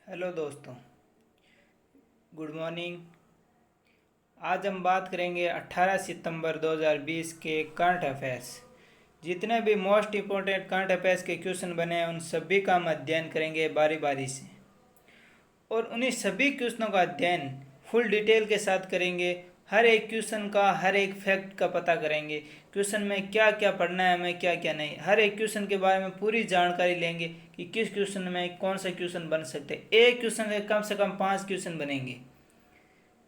Hello दोस्तों, good morning. आज हम बात करेंगे 18 सितंबर 2020 के करंट अफेयर्स। जितने भी मोस्ट इम्पोर्टेंट करंट अफेयर्स के क्वेश्चन बने हैं उन सभी का हम अध्ययन करेंगे बारी बारी से, और उन्हीं सभी क्वेश्चनों का अध्ययन फुल डिटेल के साथ करेंगे। हर एक क्वेश्चन का, हर एक फैक्ट का पता करेंगे। क्वेश्चन में क्या क्या पढ़ना है हमें, क्या क्या नहीं। हर एक क्वेश्चन के बारे में पूरी जानकारी लेंगे कि किस क्वेश्चन में कौन सा क्वेश्चन बन सकते हैं। एक क्वेश्चन से कम 5 क्वेश्चन बनेंगे,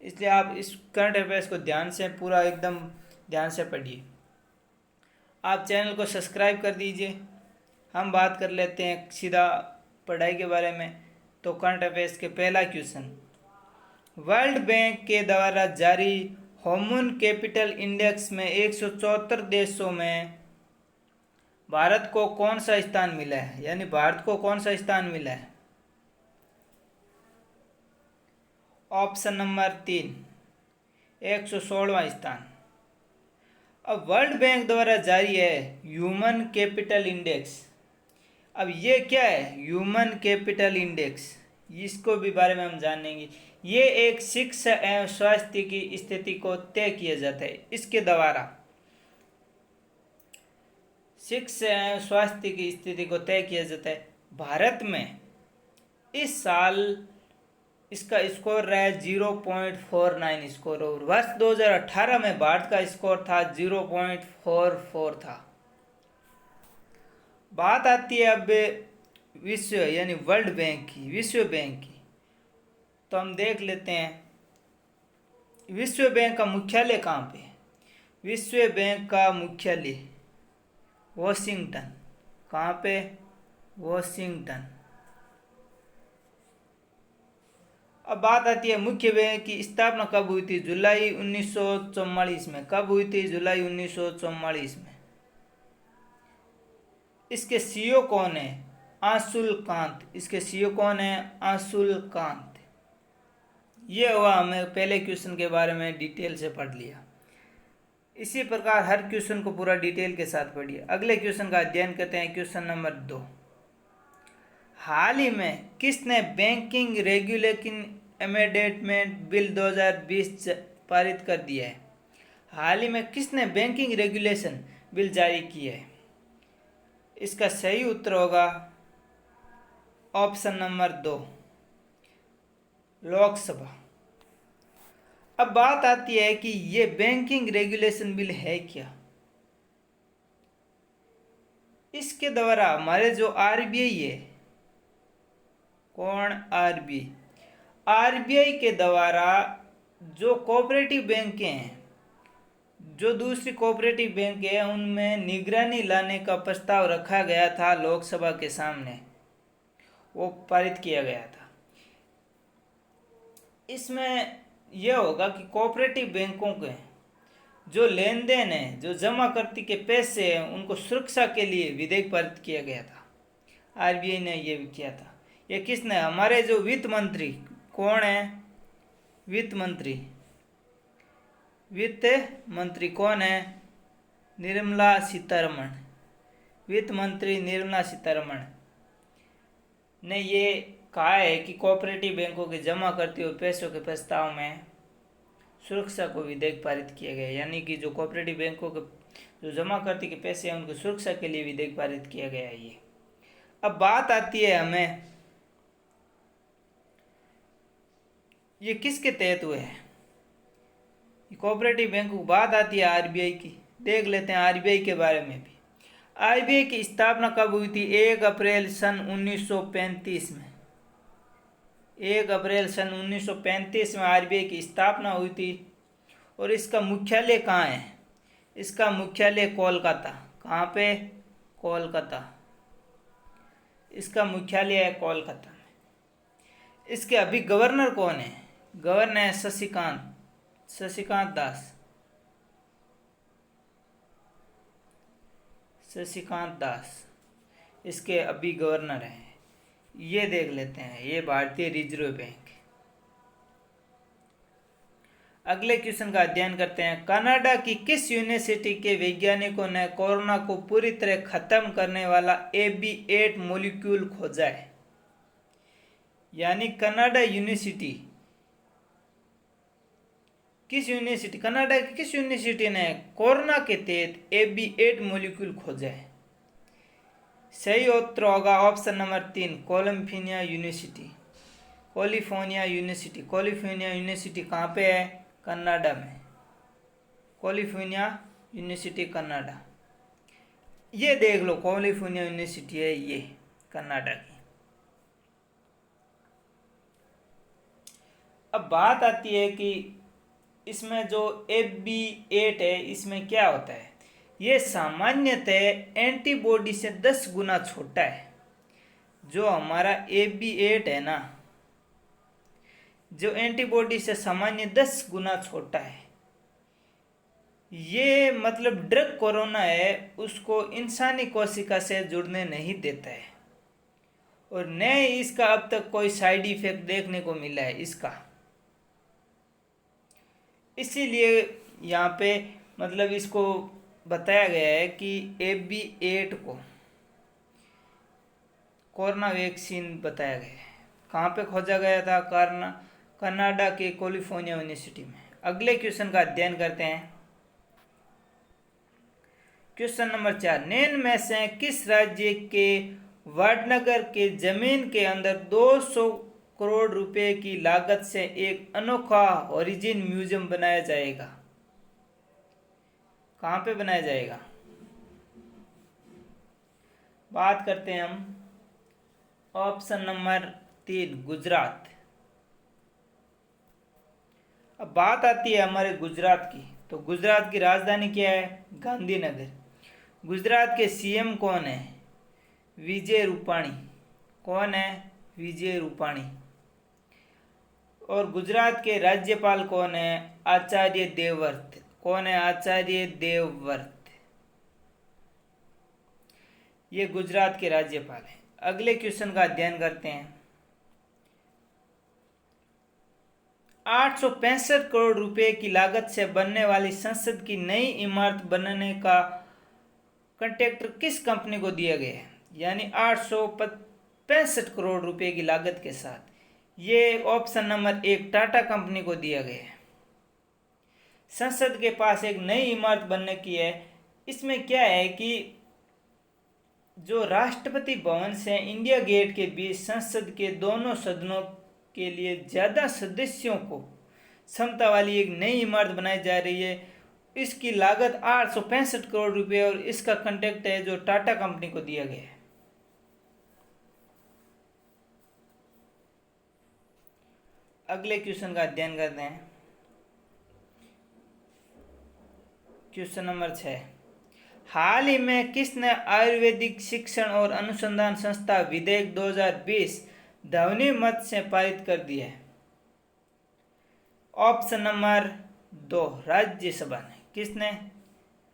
इसलिए आप इस करंट अफेयर्स को ध्यान से, पूरा एकदम ध्यान से पढ़िए। आप चैनल को सब्सक्राइब कर दीजिए। हम बात कर लेते हैं सीधा पढ़ाई के बारे में। तो करंट अफेयर्स के पहला क्वेश्चन, वर्ल्ड बैंक के द्वारा जारी ह्यूमन कैपिटल इंडेक्स में 174 देशों में भारत को कौन सा स्थान मिला है, यानी भारत को कौन सा स्थान मिला है। ऑप्शन नंबर 3, 116वां स्थान। अब वर्ल्ड बैंक द्वारा जारी है ह्यूमन कैपिटल इंडेक्स। अब ये क्या है ह्यूमन कैपिटल इंडेक्स, इसको भी बारे में हम जानेंगे। ये एक शिक्षा एवं स्वास्थ्य की स्थिति को तय किया जाता है इसके द्वारा। शिक्षा एवं स्वास्थ्य की स्थिति को तय किया जाता है। भारत में इस साल इसका स्कोर रहा है 0.49 स्कोर, और वर्ष 2018 में भारत का स्कोर था 0.44 था। बात आती है अब विश्व यानी वर्ल्ड बैंक की, विश्व बैंक की। तो हम देख लेते हैं विश्व बैंक का मुख्यालय कहाँ पे है। विश्व बैंक का मुख्यालय वॉशिंगटन। कहाँ पे? वॉशिंगटन। अब बात आती है मुख्य बैंक की स्थापना कब हुई थी। जुलाई 1944 में। कब हुई थी? जुलाई 1944 में। इसके सीईओ कौन है? आंशुल कांत। इसके सीईओ कौन है? आंशुल कांत। ये हुआ, हमें पहले क्वेश्चन के बारे में डिटेल से पढ़ लिया। इसी प्रकार हर क्वेश्चन को पूरा डिटेल के साथ पढ़िए। अगले क्वेश्चन का अध्ययन करते हैं। क्वेश्चन नंबर 2, हाल ही में किसने बैंकिंग रेगुलेशन अमेंडमेंट बिल 2020 पारित कर दिया है। हाल ही में किसने बैंकिंग रेगुलेशन बिल जारी किया है। इसका सही उत्तर होगा ऑप्शन नंबर 2, लोकसभा। अब बात आती है कि ये बैंकिंग रेगुलेशन बिल है क्या। इसके द्वारा हमारे जो आरबीआई है, कौन? आरबीआई। आरबीआई के द्वारा जो कोऑपरेटिव बैंक हैं, जो दूसरी कोऑपरेटिव बैंक है, उनमें निगरानी लाने का प्रस्ताव रखा गया था लोकसभा के सामने, वो पारित किया गया था। इसमें यह होगा कि कोऑपरेटिव बैंकों के जो लेन देन है, जो जमा करती के पैसे हैं, उनको सुरक्षा के लिए विधेयक पारित किया गया था। आरबीआई ने यह किया था। ये किसने? हमारे जो वित्त मंत्री, कौन है? वित्त मंत्री। वित्त मंत्री कौन है? निर्मला सीतारमण। वित्त मंत्री निर्मला सीतारमण ने ये कहा है कि कोऑपरेटिव बैंकों के जमा करते हुए पैसों के प्रस्ताव में सुरक्षा को विधेयक पारित किया गया, यानी कि जो कोऑपरेटिव बैंकों के जो जमा करते के पैसे हैं उनकी सुरक्षा के लिए विधेयक पारित किया गया है ये। अब बात आती है हमें, ये किसके तहत हुए हैं कोऑपरेटिव बैंक। बात आती है आरबीआई की। देख लेते हैं आरबीआई के बारे में भी। आरबीआई की स्थापना कब हुई थी? 1 अप्रैल सन 1935 में। 1 अप्रैल सन 1935 में आरबीआई की स्थापना हुई थी। और इसका मुख्यालय कहाँ है? इसका मुख्यालय कोलकाता। कहाँ पे? कोलकाता। इसका मुख्यालय है कोलकाता में। इसके अभी गवर्नर कौन है? गवर्नर है शशिकांत दास। शशिकांत दास इसके अभी गवर्नर हैं। ये देख लेते हैं, ये भारतीय रिजर्व बैंक। अगले क्वेश्चन का अध्ययन करते हैं। कनाडा की किस यूनिवर्सिटी के वैज्ञानिकों ने कोरोना को पूरी तरह खत्म करने वाला AB8 मॉलिक्यूल खोजा है। यानी कनाडा यूनिवर्सिटी, कनाडा की किस यूनिवर्सिटी ने कोरोना के तहत AB8 मॉलिक्यूल खोजा है? सही उत्तर होगा option number 3, California university. California university कहाँ पे है? कनाडा में। कैलिफोर्निया यूनिवर्सिटी कनाडा, ये देख लो, कैलिफोर्निया यूनिवर्सिटी है ये कनाडा की। अब बात आती है कि इसमें जो AB8 है इसमें क्या होता है। ये सामान्यतः एंटीबॉडी से 10 गुना छोटा है। जो हमारा AB8 है ना, जो एंटीबॉडी से सामान्य 10 गुना छोटा है, ये मतलब ड्रग कोरोना है उसको इंसानी कोशिका से जुड़ने नहीं देता है, और न इसका अब तक कोई साइड इफेक्ट देखने को मिला है इसका। इसीलिए यहाँ पे मतलब इसको बताया गया है कि AB8 को कोरोना वैक्सीन बताया गया है। कहाँ पे खोजा गया था? कनाडा के कैलिफोर्निया यूनिवर्सिटी में। अगले क्वेश्चन का अध्ययन करते हैं। क्वेश्चन नंबर 4, निम्न में से किस राज्य के वडनगर के जमीन के अंदर 200 करोड़ रुपए की लागत से एक अनोखा ओरिजिन म्यूजियम बनाया जाएगा? कहाँ पे बनाया जाएगा? बात करते हैं हम ऑप्शन नंबर 3, गुजरात। अब बात आती है हमारे गुजरात की, तो गुजरात की राजधानी क्या है? गांधीनगर। गुजरात के CM कौन है? विजय रूपाणी। कौन है? विजय रूपाणी। और गुजरात के राज्यपाल कौन है? आचार्य देवव्रत। कौन है? आचार्य देवव्रत। ये गुजरात के राज्यपाल हैं। अगले क्वेश्चन का अध्ययन करते हैं। 865 करोड़ रुपए की लागत से बनने वाली संसद की नई इमारत बनने का कॉन्ट्रैक्ट किस कंपनी को दिया गया है? यानी 865 करोड़ रुपए की लागत के साथ ये ऑप्शन नंबर 1, टाटा कंपनी को दिया गया है। संसद के पास एक नई इमारत बनने की है। इसमें क्या है कि जो राष्ट्रपति भवन से इंडिया गेट के बीच संसद के दोनों सदनों के लिए ज़्यादा सदस्यों को क्षमता वाली एक नई इमारत बनाई जा रही है। इसकी लागत 865 करोड़ रुपए और इसका कॉन्ट्रैक्ट है जो टाटा कंपनी को दिया गया है। अगले क्वेश्चन का अध्ययन करते हैं। क्वेश्चन नंबर 6, हाल ही में किसने आयुर्वेदिक शिक्षण और अनुसंधान संस्था विधेयक 2020 ध्वनि मत से पारित कर दिया है? ऑप्शन नंबर 2, राज्यसभा ने। किसने?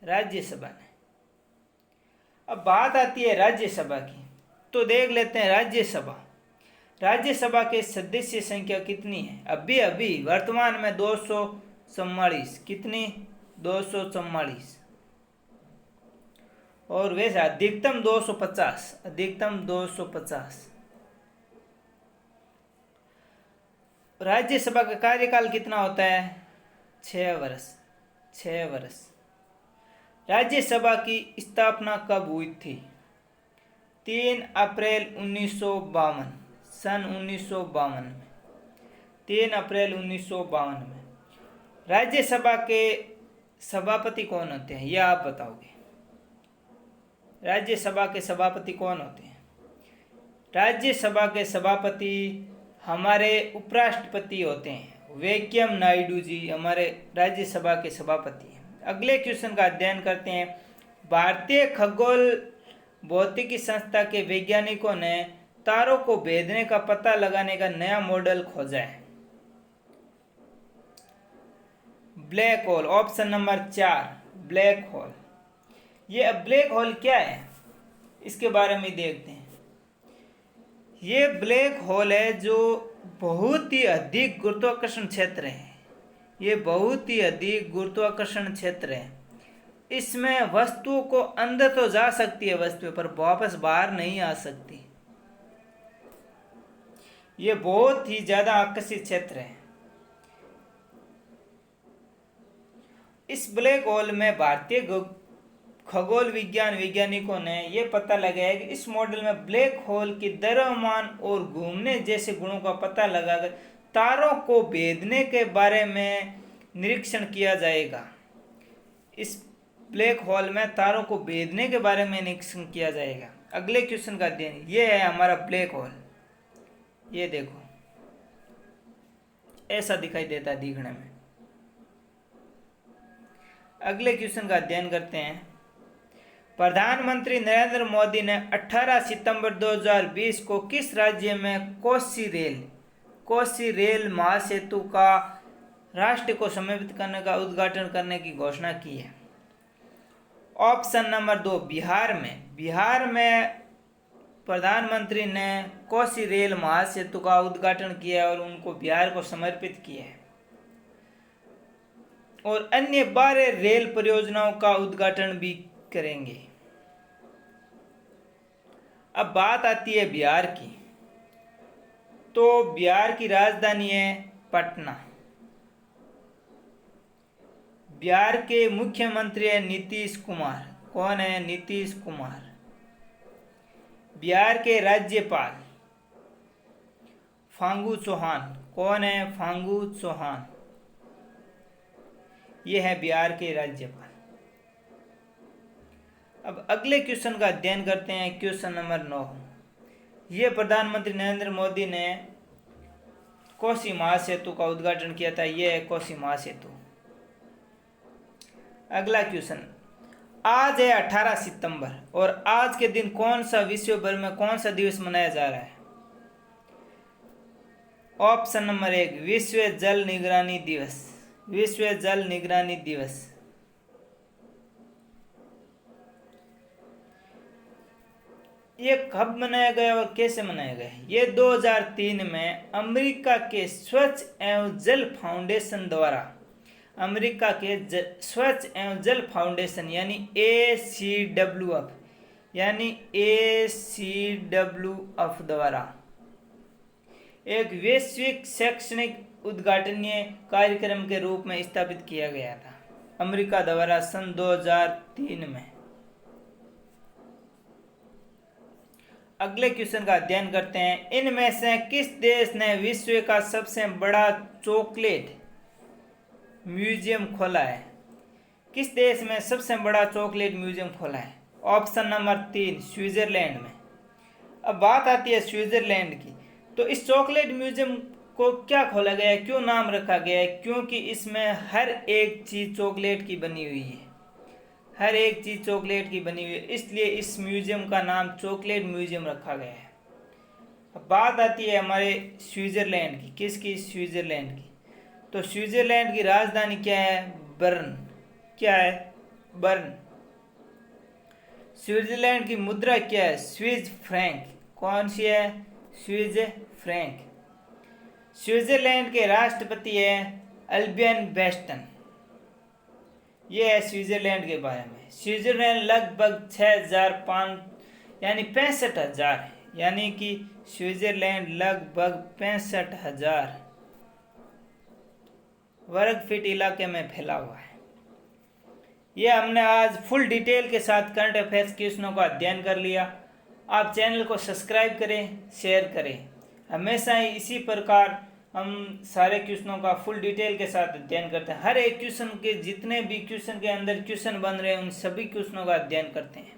राज्यसभा ने। अब बात आती है राज्यसभा की, तो देख लेते हैं राज्यसभा के सदस्य संख्या कितनी है? अभी वर्तमान में 244। कितनी? 244। और वैसे अधिकतम 250। राज्यसभा का कार्यकाल कितना होता है? 6 वर्ष। राज्यसभा की स्थापना कब हुई थी? 3 अप्रैल 1952, सन 1952 में। 3 अप्रैल 1952 में। राज्यसभा के सभापति कौन होते हैं, यह आप बताओगे? राज्यसभा के सभापति कौन होते हैं? राज्यसभा के सभापति हमारे उपराष्ट्रपति होते हैं। वेंकैया नायडू जी हमारे राज्यसभा के सभापति हैं। अगले क्वेश्चन का अध्ययन करते हैं। भारतीय खगोल भौतिकी संस्था के वैज्ञानिकों ने तारों को भेदने का पता लगाने का नया मॉडल खोजा है। Black hole. Option number 4, black hole. ये ब्लैक होल क्या है इसके बारे में देखते हैं। ये ब्लैक होल है जो बहुत ही अधिक गुरुत्वाकर्षण क्षेत्र है। ये बहुत ही अधिक गुरुत्वाकर्षण क्षेत्र है। इसमें वस्तुओं को अंदर तो जा सकती है वस्तु पर वापस बाहर नहीं आ सकती। ये बहुत ही ज़्यादा आकर्षित क्षेत्र है। इस ब्लैक होल में भारतीय खगोल विज्ञान वैज्ञानिकों ने यह पता लगाया कि इस मॉडल में ब्लैक होल की द्रव्यमान और घूमने जैसे गुणों का पता लगाकर तारों को भेदने के बारे में निरीक्षण किया जाएगा। इस ब्लैक होल में तारों को भेदने के बारे में निरीक्षण किया जाएगा। अगले क्वेश्चन का अध्ययन, ये है हमारा ब्लैक होल। ये देखो ऐसा दिखाई देता है दिखने में। अगले क्वेश्चन का अध्ययन करते हैं। प्रधानमंत्री नरेंद्र मोदी ने 18 सितंबर 2020 को किस राज्य में कोसी रेल महासेतु का राष्ट्र को समर्पित करने का उद्घाटन करने की घोषणा की है? ऑप्शन नंबर 2 बिहार में प्रधानमंत्री ने कोसी रेल महासेतु का उद्घाटन किया और उनको बिहार को समर्पित किया है। और अन्य 12 रेल परियोजनाओं का उद्घाटन भी करेंगे। अब बात आती है बिहार की, तो बिहार की राजधानी है पटना। बिहार के मुख्यमंत्री है नीतीश कुमार। कौन है? नीतीश कुमार। बिहार के राज्यपाल फागू चौहान। कौन है? फागू चौहान। ये है बिहार के राज्यपाल। अब अगले क्वेश्चन का अध्ययन करते हैं। Question number 9। ये प्रधानमंत्री नरेंद्र मोदी ने कोसी महासेतु का उद्घाटन किया था। ये है कोसी महासेतु। अगला क्वेश्चन, आज है 18 सितंबर और आज के दिन कौन सा विश्व भर में कौन सा दिवस मनाया जा रहा है? ऑप्शन नंबर 1 विश्व जल निगरानी दिवस। विश्व जल निगरानी दिवस। ये कब मनाया गया और कैसे मनाया गया? ये 2003 में अमेरिका के स्वच्छ एवं जल फाउंडेशन द्वारा, अमेरिका के स्वच्छ एवं जल फाउंडेशन यानी ACWF द्वारा एक वैश्विक शैक्षणिक उद्घाटनीय कार्यक्रम के रूप में स्थापित किया गया था अमेरिका द्वारा सन 2003 में। अगले क्वेश्चन का अध्ययन करते हैं। इनमें से किस देश ने विश्व का सबसे बड़ा चॉकलेट म्यूजियम खोला है? किस देश में सबसे बड़ा चॉकलेट म्यूजियम खोला है? ऑप्शन नंबर 3 स्विट्जरलैंड में। अब बात आती है स्विट्जरलैंड की, तो इस चॉकलेट म्यूजियम को क्या खोला गया है, क्यों नाम रखा गया है? क्योंकि इसमें हर एक चीज़ चॉकलेट की बनी हुई है। हर एक चीज़ चॉकलेट की बनी हुई है, इसलिए इस म्यूजियम का नाम चॉकलेट म्यूजियम रखा गया है। अब बात आती है हमारे स्विट्जरलैंड की। किसकी? स्विट्जरलैंड की। तो स्विट्जरलैंड की राजधानी क्या है? बर्न। क्या है? बर्न। स्विट्जरलैंड की मुद्रा क्या है? Swiss franc. कौन सी है? Swiss franc. स्विट्जरलैंड के राष्ट्रपति है अल्बियन बेस्टन। ये है स्विट्जरलैंड के बारे में। स्विट्जरलैंड लगभग 6,005 यानी 65,000 है, यानी कि स्विट्जरलैंड लगभग 65,000 वर्ग फीट इलाके में फैला हुआ है। यह हमने आज फुल डिटेल के साथ करंट अफेयर्स क्वेश्चनों का अध्ययन कर लिया। आप चैनल को सब्सक्राइब करें, शेयर करें। हमेशा ही इसी प्रकार हम सारे क्वेश्चनों का फुल डिटेल के साथ अध्ययन करते हैं। हर एक क्वेश्चन के जितने भी क्वेश्चन के अंदर क्वेश्चन बन रहे हैं उन सभी क्वेश्चनों का अध्ययन करते हैं।